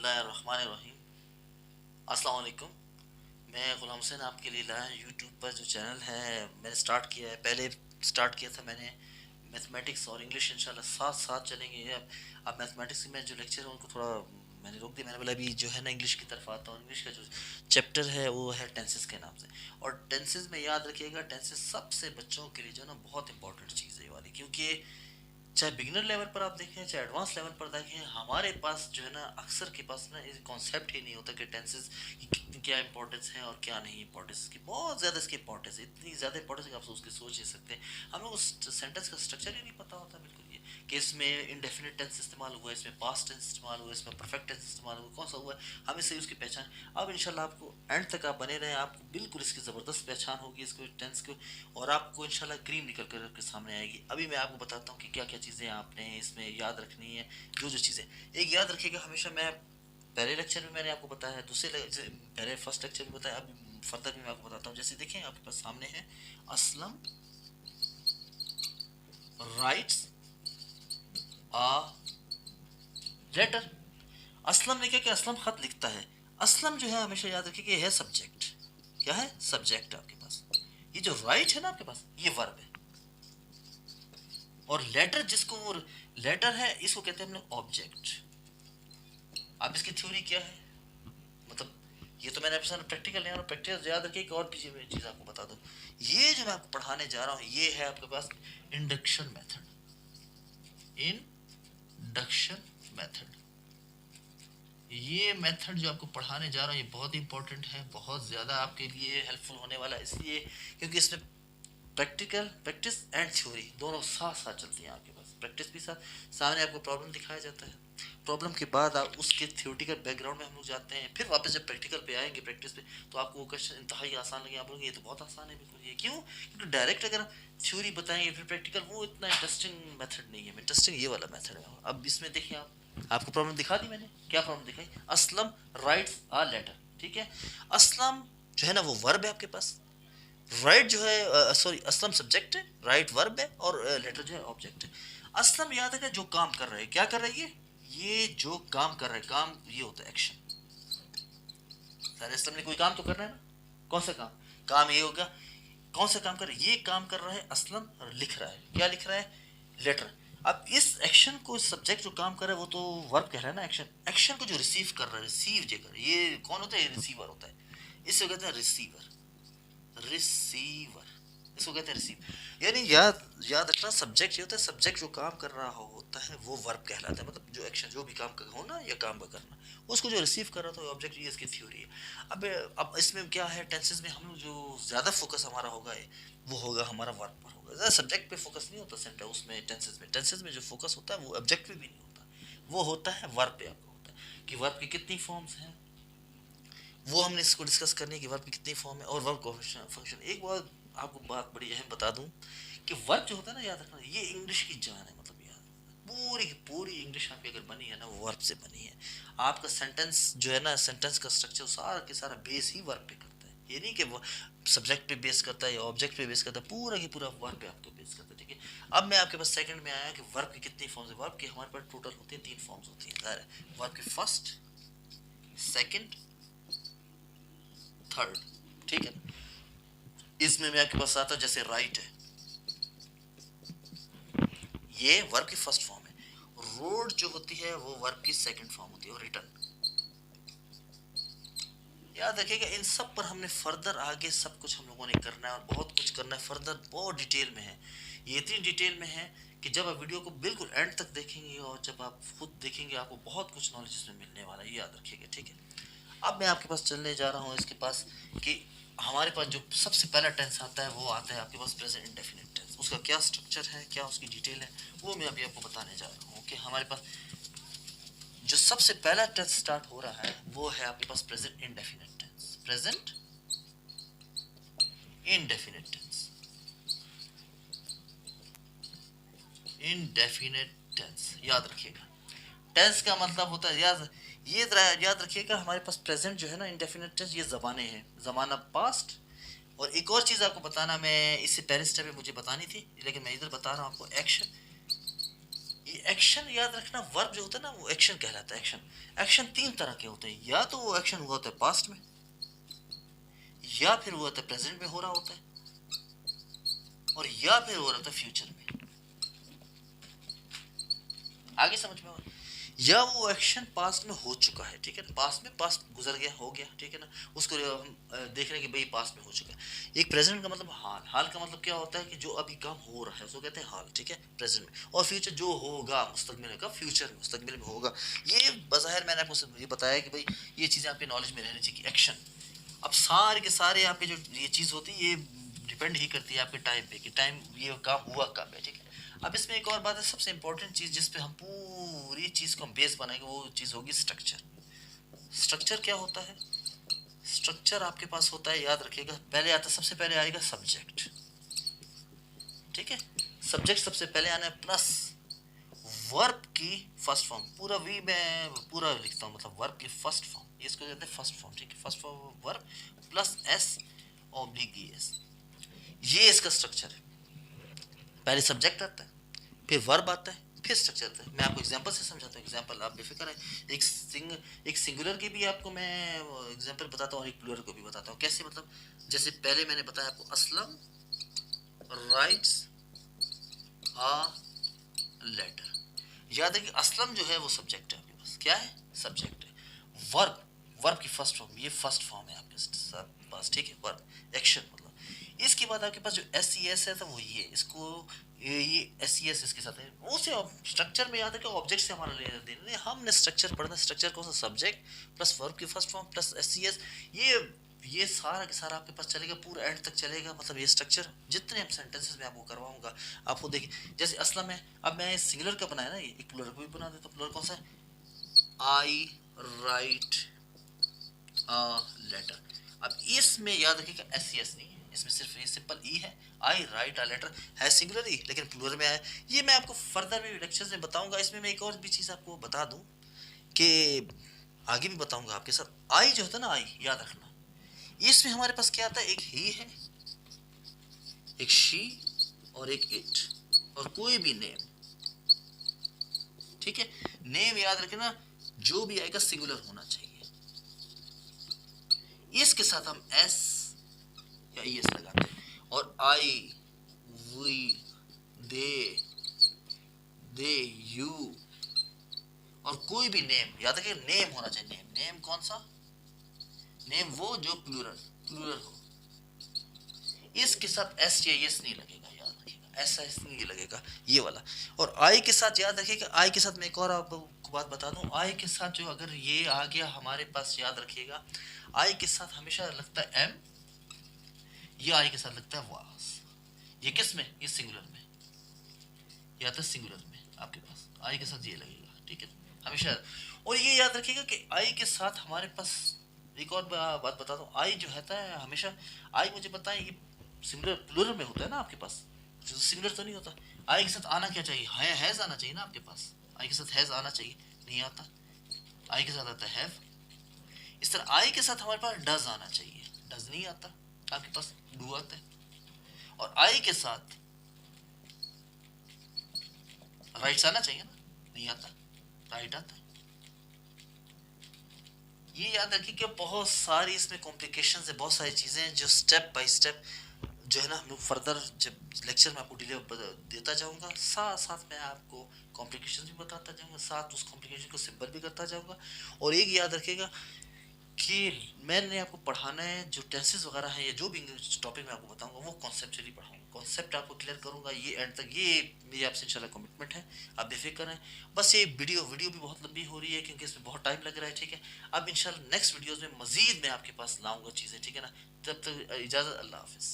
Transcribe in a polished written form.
बिस्मिल्लाहिर्रहमानिर्रहीम। अस्सलाम वालेकुम। मैं ग़ुलाम हुसैन आपके लिए लाया यूट्यूब पर जो चैनल है मैंने स्टार्ट किया है। पहले स्टार्ट किया था मैंने मैथमेटिक्स और इंग्लिश, इंशाल्लाह साथ साथ चलेंगे। अब मैथमेटिक्स में जो लेक्चर है उनको थोड़ा मैंने रोक दिया। मैंने बोला अभी जो है ना इंग्लिश की तरफ आता हूँ। इंग्लिश का जो चैप्टर है वो है टेंसेस के नाम से। और टेंसेस में याद रखिएगा, टेंसेस सबसे बच्चों के लिए जो है ना बहुत इंपॉर्टेंट चीज़ है ये वाली, क्योंकि चाहे बिगिनर लेवल पर आप देखें चाहे एडवांस लेवल पर देखें, हमारे पास जो है ना अक्सर के पास ना इस कॉन्सेप्ट ही नहीं होता कि टेंसेस की कितनी क्या इंपॉर्टेंस है और क्या नहीं इंपॉर्टेंस की। बहुत ज़्यादा इसकी इंपॉर्टेंस है, इतनी ज़्यादा इंपॉर्टेंस कि आप उसकी सोच नहीं सकते। हम लोग उस सेंटेंस का स्ट्रक्चर ही नहीं पता होता बिल्कुल। ये कि इसमें इंडेफिनिट टेंस इस्तेमाल हुआ है, इसमें पास्ट टेंस इस्तेमाल हुआ है, इसमें परफेक्ट टेंस इस्तेमाल हुआ, कौन सा हुआ है, हमें सही उसकी पहचान। अब इंशाल्लाह आपको एंड तक आप बने रहें, आपको बिल्कुल इसकी ज़बरदस्त पहचान होगी इसको टेंस को। और आपको इंशाल्लाह क्रीम निकल कर आपके सामने आएगी। अभी मैं आपको बताता हूँ कि क्या क्या चीज़ें आपने इसमें याद रखनी है। जो जो चीज़ें एक याद रखिएगा हमेशा, मैं पहले लेक्चर में मैंने आपको बताया है, पहले फर्स्ट लेक्चर में बताया, अब फर्दर भी मैं आपको बताता हूँ। जैसे देखें आपके पास सामने है Aslam writes a letter. Aslam ने क्या किया, असलम खत लिखता है। असलम जो है हमेशा याद रखिए कि है सब्जेक्ट। क्या है? सब्जेक्ट आपके पास। ये जो राइट है ना आपके पास ये वर्ब है। और लेटर जिसको लेटर है इसको कहते हैं हम लोग ऑब्जेक्ट। अब इसकी थ्योरी क्या है, मतलब ये तो मैंने आपके प्रैक्टिकल नहीं, प्रैक्टिकल याद रखिए। एक और चीज़ आपको बता दूं, ये जो मैं आपको पढ़ाने जा रहा हूँ ये है आपके पास इंडक्शन मेथड। इंडक्शन मेथड, ये मेथड जो आपको पढ़ाने जा रहा हूँ ये बहुत इंपॉर्टेंट है, बहुत ज़्यादा आपके लिए हेल्पफुल होने वाला है। इसलिए क्योंकि इसमें प्रैक्टिस एंड थ्योरी दोनों साथ साथ चलती हैं आपके पास। प्रैक्टिस भी साथ, सामने आपको प्रॉब्लम दिखाया जाता है, प्रॉब्लम के बाद आप उसके थ्योरेटिकल बैकग्राउंड में हम लोग जाते हैं, फिर वापस जब प्रैक्टिकल पे आएंगे प्रैक्टिस पे तो आपको वो क्वेश्चन इंतहाई आसान लगे। आप बोलेंगे ये तो बहुत आसान है बिल्कुल। ये क्यों? क्योंकि डायरेक्ट अगर थ्योरी बताएंगे फिर प्रैक्टिकल, वो इतना इंटरेस्टिंग मेथड नहीं है। इंटरेस्टिंग ये वाला मेथड है। अब इसमें देखिए आपको प्रॉब्लम दिखा दी मैंने। क्या प्रॉब्लम दिखाई? Aslam writes a letter. ठीक है, असलम जो है ना वो वर्ब है आपके पास, राइट जो है सॉरी असलम सब्जेक्ट है, राइट वर्ब है, और लेटर जो है ऑब्जेक्ट है। असलम याद है जो काम कर रहा है, क्या कर रहा है ये जो काम कर रहा है, काम ये होता है एक्शन। सारे असलम ने कोई काम तो कर रहा है ना, कौन सा काम? काम ये होगा। कौन सा काम कर रहा है? ये काम कर रहा है असलम, और लिख रहा है। क्या लिख रहा है? लेटर। अब इस एक्शन को सब्जेक्ट जो काम कर रहा है वो तो वर्ब कह रहा है ना। एक्शन, एक्शन को जो रिसीव कर रहा है, रिसीव जो कर रहा है, ये कौन होता है? रिसीवर होता है। इससे कहते हैं रिसीवर। रिसीवर, इसको कहते हैं रिसीव। यानी याद याद रखना, सब्जेक्ट ये होता है, सब्जेक्ट जो काम कर रहा होता है वो वर्ब कहलाता है। मतलब जो एक्शन जो भी काम कर होना या काम का करना, उसको जो रिसीव कर रहा था ऑब्जेक्ट, ये इसकी थ्योरी है। अब इसमें क्या है, टेंसेस में हम लोग जो ज़्यादा फोकस हमारा होगा वो होगा हमारा वर्ब पर होगा। ज़्यादा सब्जेक्ट पे फोकस नहीं होता सेंटर उसमें। टेंसेस में जो फोकस होता है वो ऑब्जेक्ट पे भी नहीं होता, वो होता है वर्ब पे। आपको होता है कि वर्ब की कितनी फॉर्म्स हैं, वो हमने इसको डिस्कस करने की, वर्ब की कितनी फॉर्म है और वर्ब को फंक्शन। एक बार आपको बात बड़ी अहम बता दूं कि वर्ब जो होता है ना, याद रखना, ये इंग्लिश की जान है। मतलब याद, पूरी की पूरी इंग्लिश आपकी अगर बनी है ना वो वर्ब से बनी है। आपका सेंटेंस जो है ना, सेंटेंस का स्ट्रक्चर सारा के सारा बेस ही वर्ब पे करता है। ये नहीं कि वो सब्जेक्ट पे बेस करता है या ऑब्जेक्ट पे बेस करता है, पूरा की पूरा वर्ब पे आपको बेस करता है। ठीक है, अब मैं आपके पास सेकंड में आया कि वर्ब की कितनी फॉर्म्स है। वर्ब की हमारे पास टोटल होती है 3 फॉर्म्स होती है। वर्ब की फर्स्ट, सेकंड, थर्ड। ठीक है, इसमें मैं आपके पास आता हूं, जैसे राइट है, ये वर्ब की फर्स्ट फॉर्म है। रोड जो होती है वो वर्ब की सेकंड फॉर्म होती है। और रिटर्न, याद रखिएगा इन सब पर हमने फर्दर आगे सब कुछ हम लोगों ने करना है और बहुत कुछ करना है फर्दर, बहुत डिटेल में है। ये इतनी डिटेल में है कि जब आप वीडियो को बिल्कुल एंड तक देखेंगे और जब आप खुद देखेंगे आपको बहुत कुछ नॉलेज इसमें मिलने वाला है, ये याद रखिएगा। ठीक है, अब मैं आपके पास चलने जा रहा हूँ इसके पास कि हमारे पास जो सबसे पहला टेंस आता है वो आता है आपके पास प्रेजेंट इंडेफिनिट टेंस। उसका क्या स्ट्रक्चर है, क्या उसकी डिटेल है, वो मैं अभी आपको बताने जा रहा हूँ। कि हमारे पास जो सबसे पहला टेंस स्टार्ट हो रहा है वो है आपके पास present indefinite tense. Present indefinite tense, indefinite tense याद रखिएगा। टेंस का मतलब होता है, याद रखिएगा हमारे पास प्रेजेंट जो है ना, इंडेफिनिट टेंस, ये ज़बानें हैं। ज़माना पास्ट। और एक और चीज़ आपको बताना, मैं इससे पहले स्टेप में मुझे बतानी थी लेकिन मैं इधर बता रहा हूँ आपको, एक्शन। ये एक्शन याद रखना, वर्ब जो होता है ना वो एक्शन कहलाता है। एक्शन, एक्शन तीन तरह के होते हैं, या तो वो एक्शन हुआ होता है पास्ट में, या फिर वो होता है प्रेजेंट में हो रहा होता है, और या फिर हो रहा होता है फ्यूचर में। आगे समझ में, या वो एक्शन पास्ट में हो चुका है, ठीक है ना, पास्ट में, पास्ट गुजर गया, हो गया, ठीक है ना, उसको हम देख रहे हैं कि भाई पास्ट में हो चुका है। एक प्रेजेंट का मतलब हाल, हाल का मतलब क्या होता है कि जो अभी काम हो रहा है उसको कहते हैं हाल, ठीक है, प्रेजेंट में। और फ्यूचर जो होगा मुस्तकबिल में, कब, फ्यूचर में, मुस्तकबिल में होगा। ये बज़ाहिर मैंने आपको ये बताया कि भाई ये चीज़ें आपके नॉलेज में रहनी चाहिए कि एक्शन। अब सारे के सारे आपके जो ये चीज़ होती है ये डिपेंड ही करती है आपके टाइम पे कि टाइम ये काम हुआ कब है, ठीक है। अब इसमें एक और बात है, सबसे इंपॉर्टेंट चीज़ जिस पे हम पूरी चीज़ को हम बेस बनाएंगे वो चीज़ होगी स्ट्रक्चर। स्ट्रक्चर क्या होता है? स्ट्रक्चर आपके पास होता है, याद रखिएगा, पहले आता है, सबसे पहले आएगा सब्जेक्ट, ठीक है, सब्जेक्ट सबसे पहले आना है, प्लस वर्ब की फर्स्ट फॉर्म, पूरा वी मैं पूरा लिखता हूँ, मतलब वर्ब की फर्स्ट फॉर्म, इसको कहते हैं फर्स्ट फॉर्म, ठीक है, first form verb plus S oblique S, ये इसका स्ट्रक्चर है। पहले सब्जेक्ट आता है, फिर वर्ब आता है, फिर स्ट्रक्चर आता है। मैं आपको एग्जांपल से समझाता हूँ, एग्जांपल आप बेफिक्र है, एक सिंगुलर की भी आपको मैं एग्जांपल बताता हूँ और एक प्लूरल को भी बताता हूँ। कैसे, मतलब जैसे पहले मैंने बताया आपको, असलम राइट्स अ लेटर। याद है कि असलम जो है वो सब्जेक्ट है आपके पास, क्या है, सब्जेक्ट है। वर्ब, वर्ब की फर्स्ट फॉर्म, ये फर्स्ट फॉर्म है आपके पास, ठीक है, वर्ब एक्शन मतलब। इसके बाद आपके पास जो एस सी एस है तो वो ये इसको ये एस सी एस इसके साथ है, उसे स्ट्रक्चर में याद है कि ऑब्जेक्ट से हमारा लेना देना नहीं, हमने स्ट्रक्चर पढ़ना, स्ट्रक्चर कौन सा, सब्जेक्ट प्लस वर्ब की first form plus S C S, ये सारा के सारा आपके पास चलेगा, पूरा एंड तक चलेगा, मतलब ये स्ट्रक्चर जितने हम सेंटेंसेस में आपको करवाऊंगा आपको देखिए। जैसे असलम है, अब मैं सिंगुलर का बनाया ना, ये एक प्लूरल को भी बना देता हूँ। प्लूरल कौन सा है, आई राइट अ लेटर। अब इसमें याद रखिएगा एस सी एस नहीं है, इसमें सिर्फ ये सिंपल ई है, आई राइट अ लेटर है सिंगुलर ही, लेकिन प्लूरल में आया। ये मैं आपको फर्दर भी लेक्चर्स में बताऊंगा। इसमें मैं एक और भी चीज़ आपको बता दूं कि आगे भी बताऊंगा आपके साथ। आई जो होता है ना, आई याद रखना, इसमें हमारे पास क्या आता है, एक ही है, एक शी और एक इट, और कोई भी नेम, ठीक है। नेम याद रखना, जो भी आएगा सिंगुलर होना चाहिए। इसके साथ हम एस या ई एस लगाते हैं, और आई, वी, दे, यू, और कोई भी नेम, याद रखिए नेम होना चाहिए। नेम, नेम कौन सा, नेम वो जो प्लूरल, प्लूरल हो। इसके साथ एस या एस नहीं लगेगा, याद रखिएगा, एस एस नहीं लगेगा, ये वाला। और आई के साथ याद रखिएगा, आई के साथ मैं एक और आपको बात बता दूं, आई के साथ जो अगर ये आ गया हमारे पास, याद रखिएगा, आई के साथ हमेशा लगता है एम, ये आई के साथ लगता है वास। ये किस में, ये सिंगुलर में, या तो सिंगुलर में आपके पास आई के साथ ये लगेगा, ठीक है, हमेशा। और ये याद रखिएगा कि आई के साथ हमारे पास एक और बात बता दूं, आई जो होता है हमेशा, आई मुझे पता है ये सिंगुलर प्लूरल में होता है ना आपके पास, जो सिंगुलर तो नहीं होता। आई के साथ आना क्या चाहिए, हैज आना चाहिए ना आपके पास, आई के साथ हैज आना चाहिए, नहीं आता। आई के साथ आता है हैव। इस तरह आई के साथ हमारे पास डज आना चाहिए, डज नहीं आता आपके पास, डू आता है। और आई के साथ राइट्स आना चाहिए ना, नहीं आता, राइट आता है। ये याद रखिए कि बहुत सारी इसमें कॉम्प्लिकेशंस है, बहुत सारी चीज़ें हैं जो स्टेप बाय स्टेप जो है ना हम लोग फर्दर जब लेक्चर में आपको डिटेल देता जाऊंगा, साथ साथ मैं आपको कॉम्प्लिकेशंस भी बताता जाऊंगा, साथ उस कॉम्प्लिकेशन को सिंपल भी करता जाऊंगा। और एक याद रखिएगा कि मैंने आपको पढ़ाना है, जो टेंसेस वगैरह है या जो भी इंग्लिश टॉपिक मैं आपको बताऊंगा वो कॉन्सेप्चुअली पढ़ाऊंगा, कॉन्सेप्ट आपको क्लियर करूंगा, ये एंड तक, ये मेरी आपसे इंशाल्लाह कमिटमेंट है, आप बेफिक्र रहें। बस ये वीडियो भी बहुत लंबी हो रही है क्योंकि इसमें बहुत टाइम लग रहा है, ठीक है। अब इंशाल्लाह नेक्स्ट वीडियोज़ में मज़ीद मैं आपके पास लाऊंगा चीज़ें, ठीक है ना। तब तक इजाज़त, अल्लाह हाफिज़।